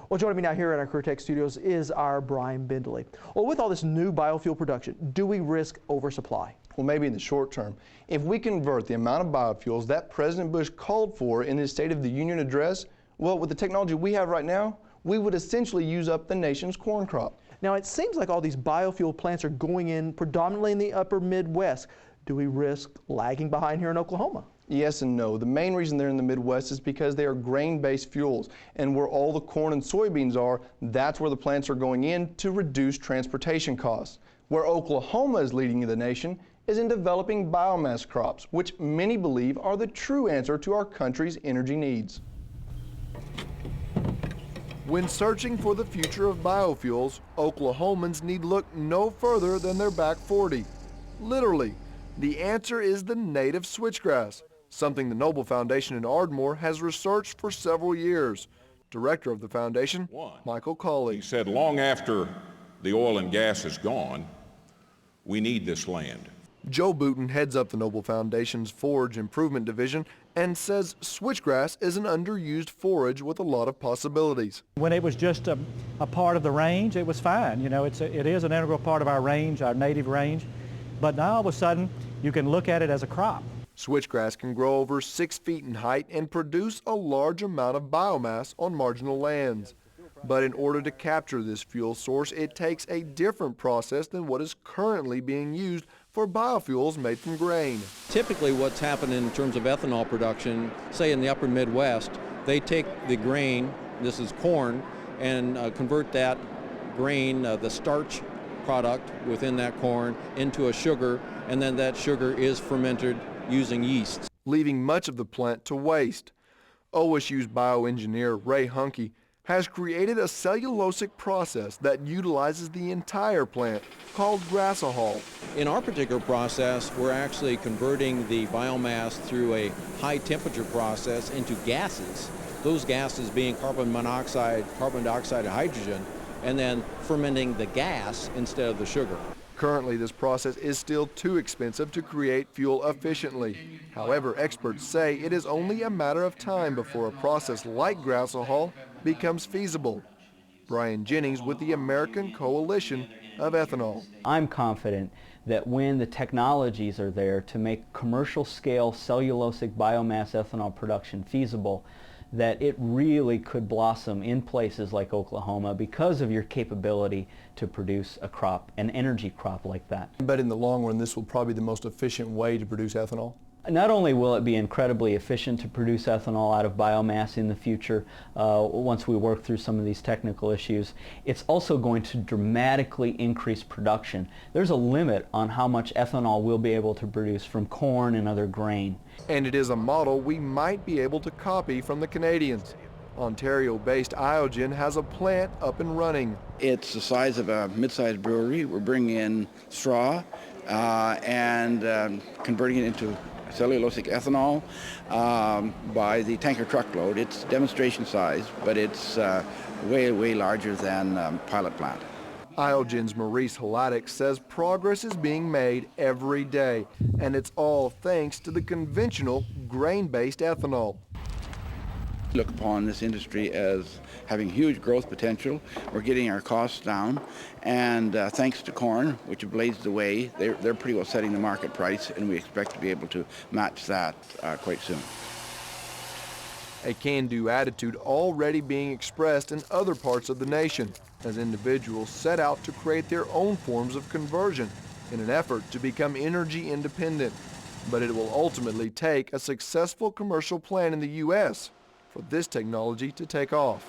Well, joining me now here in our CareerTech studios is our Brian Bindley. Well, with all this new biofuel production, do we risk oversupply? Well, maybe in the short term. If we convert the amount of biofuels that President Bush called for in his State of the Union address, well, with the technology we have right now, we would essentially use up the nation's corn crop. Now, it seems like all these biofuel plants are going in predominantly in the upper Midwest. Do we risk lagging behind here in Oklahoma? Yes and no. The main reason they're in the Midwest is because they are grain-based fuels, and where all the corn and soybeans are, that's where the plants are going in to reduce transportation costs. Where Oklahoma is leading the nation is in developing biomass crops, which many believe are the true answer to our country's energy needs. When searching for the future of biofuels, Oklahomans need look no further than their back 40. Literally, the answer is the native switchgrass, something the Noble Foundation in Ardmore has researched for several years. Director of the foundation, Michael Cawley. He said, long after the oil and gas is gone, we need this land. Joe Bouton heads up the Noble Foundation's Forage Improvement Division and says switchgrass is an underused forage with a lot of possibilities. When it was just a part of the range, it was fine. You know, it is an integral part of our range, our native range. But now all of a sudden, you can look at it as a crop. Switchgrass can grow over 6 feet in height and produce a large amount of biomass on marginal lands. But in order to capture this fuel source, it takes a different process than what is currently being used for biofuels made from grain. Typically what's happened in terms of ethanol production, say in the upper Midwest, they take the grain, this is corn, and convert that grain, the starch product within that corn, into a sugar, and then that sugar is fermented using yeast, leaving much of the plant to waste. OSU's bioengineer Ray Huhnke has created a cellulosic process that utilizes the entire plant, called grassahol. In our particular process, we're actually converting the biomass through a high temperature process into gases. Those gases being carbon monoxide, carbon dioxide, and hydrogen, and then fermenting the gas instead of the sugar. Currently, this process is still too expensive to create fuel efficiently. However, experts say it is only a matter of time before a process like grassahol becomes feasible. Brian Jennings with the American Coalition of Ethanol. I'm confident that when the technologies are there to make commercial scale cellulosic biomass ethanol production feasible, that it really could blossom in places like Oklahoma because of your capability to produce a crop, an energy crop like that. But in the long run, this will probably be the most efficient way to produce ethanol. Not only will it be incredibly efficient to produce ethanol out of biomass in the future, once we work through some of these technical issues, it's also going to dramatically increase production. There's a limit on how much ethanol we'll be able to produce from corn and other grain. And it is a model we might be able to copy from the Canadians. Ontario-based Iogen has a plant up and running. It's the size of a mid-sized brewery. We're bringing in straw and converting it into cellulosic ethanol by the tanker truckload. It's demonstration size, but it's way larger than pilot plant. Iogen's Maurice Hladek says progress is being made every day, and it's all thanks to the conventional grain-based ethanol. Look upon this industry as having huge growth potential. We're getting our costs down, and thanks to corn, which blazed the way, they're pretty well setting the market price, and we expect to be able to match that quite soon. A can-do attitude already being expressed in other parts of the nation as individuals set out to create their own forms of conversion in an effort to become energy independent. But it will ultimately take a successful commercial plan in the U.S. for this technology to take off.